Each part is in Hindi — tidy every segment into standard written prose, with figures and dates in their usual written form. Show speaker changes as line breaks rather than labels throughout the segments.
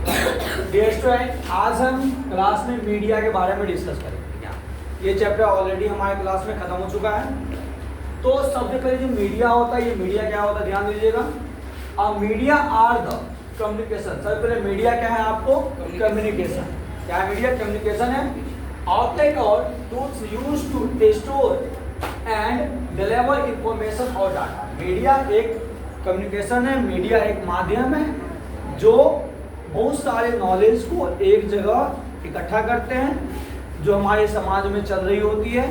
डियर स्टूडेंट, आज हम क्लास में मीडिया के बारे में डिस्कस करेंगे। ये चैप्टर ऑलरेडी हमारे क्लास में खत्म हो चुका है। तो सबसे पहले जो मीडिया होता है, ये मीडिया क्या होता है ध्यान दीजिएगा। अब मीडिया आर द कम्युनिकेशन। सबसे पहले मीडिया क्या है आपको? कम्युनिकेशन। क्या है मीडिया? कम्युनिकेशन है। आउटलेट और tools used to store and deliver information और डाटा। मीडिया एक कम्युनिकेशन है, मीडिया एक माध्यम है जो बहुत सारे नॉलेज को एक जगह इकट्ठा करते हैं, जो हमारे समाज में चल रही होती है,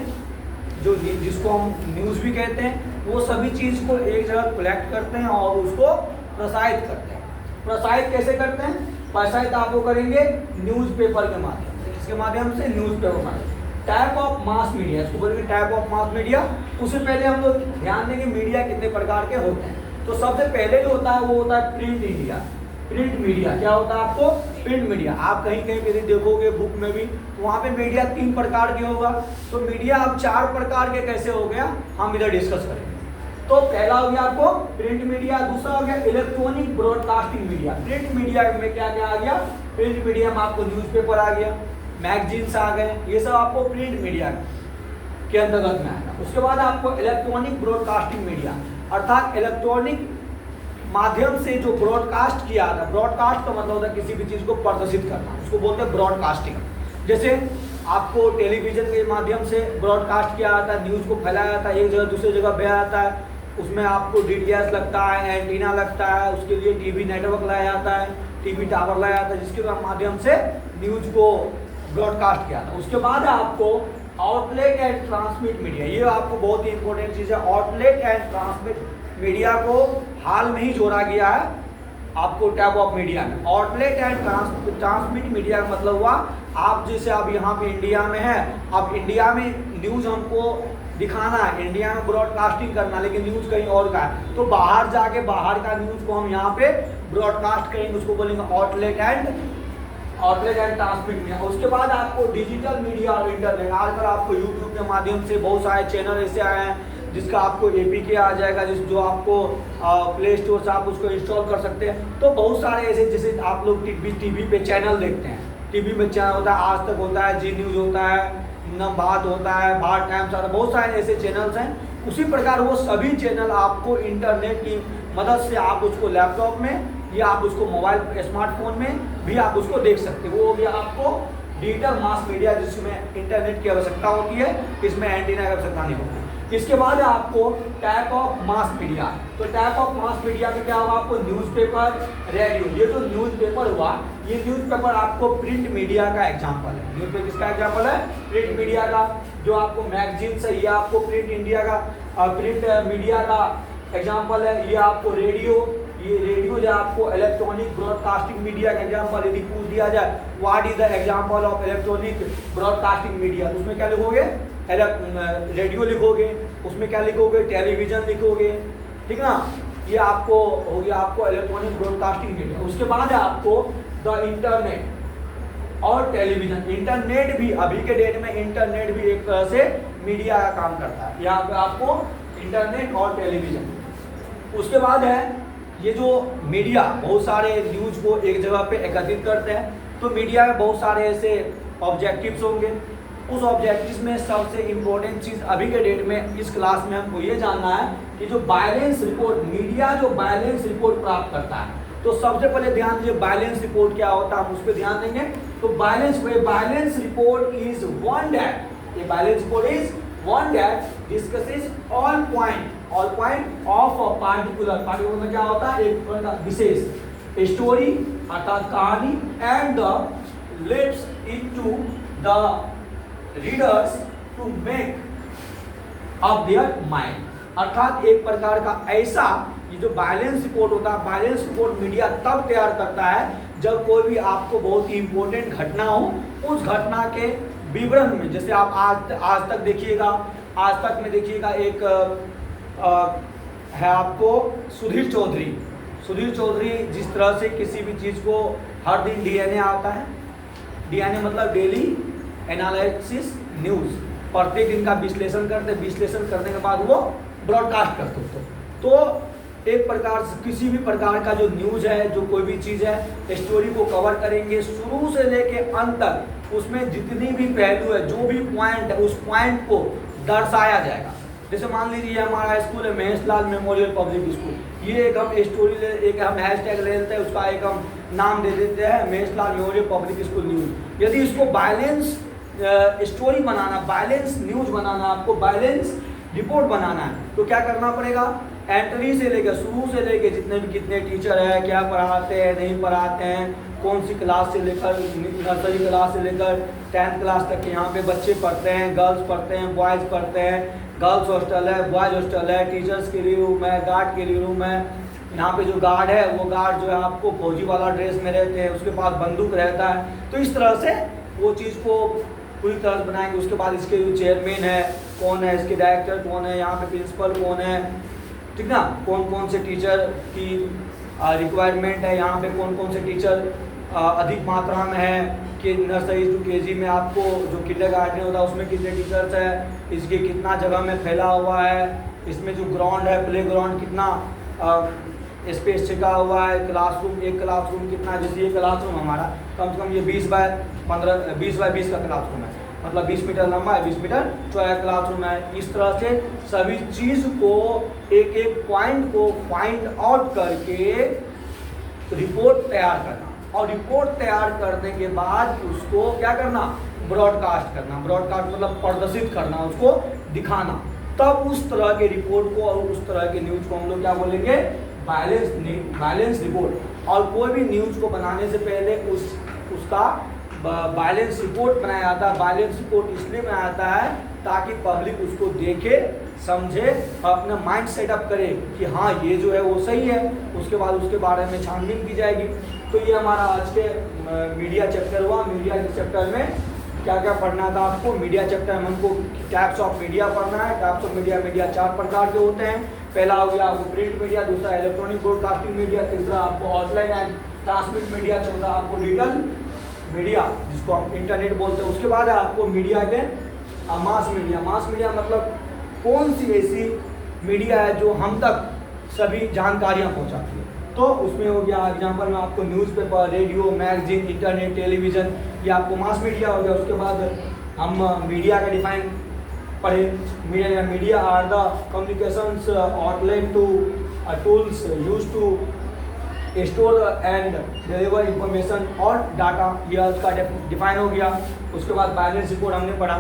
जो जिसको हम न्यूज़ भी कहते हैं, वो सभी चीज़ को एक जगह कलेक्ट करते हैं और उसको प्रसारित करते हैं। प्रसारित कैसे करते हैं? प्रसारित आपको करेंगे न्यूज़पेपर के माध्यम से। किसके माध्यम से? न्यूज़पेपर माध्यम। टाइप ऑफ मास मीडिया, इसको बोलेंगे टाइप ऑफ मास मीडिया। उससे पहले हम लोग ध्यान देंगे मीडिया कितने प्रकार के होते हैं। तो सबसे पहले जो होता है वो होता है प्रिंट मीडिया। प्रिंट मीडिया क्या होता है आपको? Print media. आप कहीं कहीं पे देखोगे बुक में भी, वहाँ पे मीडिया 3 प्रकार के होगा। तो मीडिया अब 4 प्रकार के कैसे हो गया, हम इधर डिस्कस करेंगे। तो पहला हो गया आपको प्रिंट मीडिया, दूसरा हो गया electronic broadcasting media. Print media में क्या क्या आ गया? प्रिंट मीडिया में आपको न्यूज़पेपर आ गया, मैगजीन्स आ गए, ये सब आपको प्रिंट मीडिया के अंतर्गत में आएगा। उसके बाद आपको इलेक्ट्रॉनिक ब्रॉडकास्टिंग मीडिया, अर्थात इलेक्ट्रॉनिक माध्यम से जो ब्रॉडकास्ट किया जाता है। ब्रॉडकास्ट का मतलब होता है किसी भी चीज़ को प्रदर्शित करना, उसको बोलते हैं ब्रॉडकास्टिंग। जैसे आपको टेलीविजन के माध्यम से ब्रॉडकास्ट किया जाता है, न्यूज़ को फैलाया जाता है, एक जगह दूसरी जगह भेजा जाता है। उसमें आपको डीटीएच लगता है, एंटीना लगता है, उसके लिए टीवी नेटवर्क लाया जाता है, टीवी टावर लाया जाता है, जिसके माध्यम से न्यूज़ को ब्रॉडकास्ट किया था। उसके बाद आपको आउटलेट एंड ट्रांसमिट मीडिया, ये आपको बहुत ही इंपॉर्टेंट चीज़ है। आउटलेट एंड ट्रांसमिट मीडिया को हाल में ही जोड़ा गया है आपको टाइप ऑफ मीडिया में। आउटलेट एंड ट्रांसमिट मीडिया का मतलब हुआ, आप जैसे अब यहाँ पे इंडिया में है, अब इंडिया में न्यूज़ हमको दिखाना है, इंडिया में ब्रॉडकास्टिंग करना, लेकिन न्यूज़ कहीं और का है, तो बाहर जाके बाहर का न्यूज़ को हम यहाँ पे ब्रॉडकास्ट करेंगे, उसको बोलेंगे आउटलेट एंड ट्रांसमिट मीडिया। उसके बाद आपको डिजिटल मीडिया और इंटरनेट। आजकल आपको यूट्यूब के माध्यम से बहुत सारे चैनल ऐसे आए हैं जिसका आपको एपीके आ जाएगा, जो आपको प्ले स्टोर से आप उसको इंस्टॉल कर सकते हैं। तो बहुत सारे ऐसे, जैसे आप लोग टीवी पे चैनल देखते हैं, टीवी में चैनल होता है, आज तक होता है, जी न्यूज़ होता है, न बात होता है, भारत टाइम्स, बहुत सारे ऐसे चैनल्स हैं। उसी प्रकार वो सभी चैनल आपको इंटरनेट की मदद से आप उसको लैपटॉप में या आप उसको मोबाइल स्मार्टफोन में भी आप उसको देख सकते हो। वो हो गया आपको डिजिटल मास मीडिया, जिसमें इंटरनेट की आवश्यकता होती है, इसमें एंटीना की आवश्यकता नहीं होती। इसके बाद आपको टाइप ऑफ मास मीडिया। तो टाइप ऑफ मास मीडिया में क्या होगा आपको? Newspaper, radio. ये जो न्यूज़पेपर हुआ, ये न्यूज़पेपर आपको प्रिंट मीडिया का एग्जाम्पल है। न्यूज़पेपर किसका एग्जाम्पल है? प्रिंट मीडिया का। जो आपको मैगजीन्स है, ये आपको प्रिंट इंडिया का प्रिंट मीडिया का एग्जाम्पल है। ये आपको रेडियो, ये रेडियो जो आपको इलेक्ट्रॉनिक ब्रॉडकास्टिंग मीडिया का एग्जाम्पल। यदि पूछ दिया जाए what is the example of electronic broadcasting media, तो उसमें क्या लिखोगे? रेडियो लिखोगे। उसमें क्या लिखोगे? टेलीविजन लिखोगे, ठीक ना। ये आपको हो गया आपको इलेक्ट्रॉनिक ब्रॉडकास्टिंग मीडिया। उसके बाद आपको द इंटरनेट और टेलीविजन। इंटरनेट भी अभी के डेट में इंटरनेट भी एक तरह से मीडिया का काम करता है। यहाँ पे आपको इंटरनेट और टेलीविजन। उसके बाद है ये जो मीडिया बहुत सारे न्यूज़ को एक जगह पे एकत्रित करते हैं। तो मीडिया में बहुत सारे ऐसे ऑब्जेक्टिव्स होंगे। उस ऑब्जेक्टिव्स में सबसे इम्पोर्टेंट चीज़ अभी के डेट में इस क्लास में हमको ये जानना है कि जो बैलेंस रिपोर्ट, मीडिया जो बैलेंस रिपोर्ट प्राप्त करता है। तो सबसे पहले ध्यान दीजिए बैलेंस रिपोर्ट क्या होता है, हम उस पर ध्यान देंगे। तो balance report is one that, ये balance report is one that discusses all point of a particular में क्या होता है? एक विशेष स्टोरी अर्थात कहानी, and the lets into the readers to make up their mind. अर्थात एक प्रकार का ऐसा, ये जो बैलेंस रिपोर्ट होता है, बैलेंस रिपोर्ट मीडिया तब तैयार करता है जब कोई भी आपको बहुत ही इंपॉर्टेंट घटना हो, उस घटना के विवरण में। जैसे आप आज तक देखिएगा, आज तक में देखिएगा एक है आपको सुधीर चौधरी जिस तरह से किसी भी चीज़ को हर दिन डीएनए आता है, डीएनए मतलब डेली एनालिसिस न्यूज़, प्रत्येक दिन का विश्लेषण करते, विश्लेषण करने के बाद वो ब्रॉडकास्ट करते। तो एक प्रकार से किसी भी प्रकार का जो न्यूज़ है, जो कोई भी चीज़ है, स्टोरी को कवर करेंगे शुरू से लेके अंत तक। उसमें जितनी भी पहलू है, जो भी पॉइंट है, उस पॉइंट को दर्शाया जाएगा। जैसे मान लीजिए हमारा स्कूल है महेश लाल मेमोरियल पब्लिक स्कूल, ये एक हम स्टोरी एक हम हैशटैग ले लेते हैं, उसका एक हम नाम दे देते हैं महेश लाल मेमोरियल पब्लिक स्कूल न्यूज़। यदि इसको बैलेंस स्टोरी बनाना, बैलेंस न्यूज़ बनाना, आपको बैलेंस रिपोर्ट बनाना है, तो क्या करना पड़ेगा? एंट्री से लेकर, शुरू से लेकर जितने भी कितने टीचर हैं, क्या पढ़ाते हैं, नहीं पढ़ाते हैं, कौन सी क्लास से लेकर, नर्सरी क्लास से लेकर 10th क्लास तक के यहाँ पे बच्चे पढ़ते हैं, गर्ल्स पढ़ते हैं, बॉयज़ पढ़ते हैं, गर्ल्स हॉस्टल है, बॉयज़ हॉस्टल है, टीचर्स के लिए रूम है, गार्ड के लिए रूम है। यहाँ पे जो गार्ड है, वो गार्ड जो है आपको फौजी वाला ड्रेस में रहते हैं, उसके पास बंदूक रहता है। तो इस तरह से वो चीज़ को पूरी तरह से बनाएंगे। उसके बाद इसके जो चेयरमैन है कौन है, इसके डायरेक्टर कौन है, यहाँ पे प्रिंसिपल कौन है, ठीक ना, कौन कौन से टीचर की रिक्वायरमेंट है, यहाँ पे कौन कौन से टीचर अधिक मात्रा में है कि नर्सरी टू केजी में आपको जो किंडरगार्टन होता है उसमें कितने टीचर्स है, इसके कितना जगह में फैला हुआ है, इसमें जो ग्राउंड है, प्ले ग्राउंड कितना स्पेस छिका हुआ है, क्लासरूम, एक क्लासरूम कितना, जैसे ये क्लासरूम हमारा कम से कम ये 20 बाय 20 का क्लासरूम है, मतलब 20 मीटर लंबा है, 20 मीटर चौड़ा क्लासरूम है। इस तरह से सभी चीज़ को, एक एक पॉइंट को फाइंड आउट करके रिपोर्ट तैयार करना, और रिपोर्ट तैयार करने के बाद उसको क्या करना? ब्रॉडकास्ट करना। ब्रॉडकास्ट मतलब प्रदर्शित करना, उसको दिखाना। तब उस तरह के रिपोर्ट को और उस तरह के न्यूज़ को हम लोग क्या बोलेंगे? Balance report. और कोई भी न्यूज़ को बनाने से पहले उसका बैलेंस रिपोर्ट बनाया जाता है। बैलेंस रिपोर्ट इसलिए बनाया जाता है ताकि पब्लिक उसको देखे, समझे, अपना माइंड सेटअप करे कि हाँ ये जो है वो सही है। उसके बाद उसके बारे में छानबीन की जाएगी। तो ये हमारा आज के मीडिया चैप्टर हुआ। मीडिया के चैप्टर में क्या क्या पढ़ना था आपको? मीडिया चैप्टर में हमको टाइप्स ऑफ मीडिया पढ़ना है। टाइप्स ऑफ मीडिया 4 प्रकार के होते हैं। पहला हो गया आपको प्रिंट मीडिया, दूसरा इलेक्ट्रॉनिक ब्रॉडकास्टिंग मीडिया, तीसरा आपको ऑनलाइन एंड ट्रांसमिट मीडिया, चौथा आपको डिजिटल मीडिया जिसको हम इंटरनेट बोलते हैं। उसके बाद है आपको मीडिया के मास मीडिया। मास मीडिया मतलब कौन सी ऐसी मीडिया है जो हम तक सभी जानकारियाँ पहुँचाती है। तो उसमें हो गया एग्जाम्पल में आपको newspaper, radio, magazine, internet, television, ये आपको मास मीडिया हो गया। उसके बाद हम मीडिया का डिफाइन पढ़े। Media are the communications outlet to tools use to store and deliver information और डाटा, यह उसका डिफाइन हो गया। उसके बाद बैलेंस रिपोर्ट हमने पढ़ा।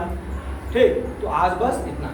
ठीक, तो आज बस इतना।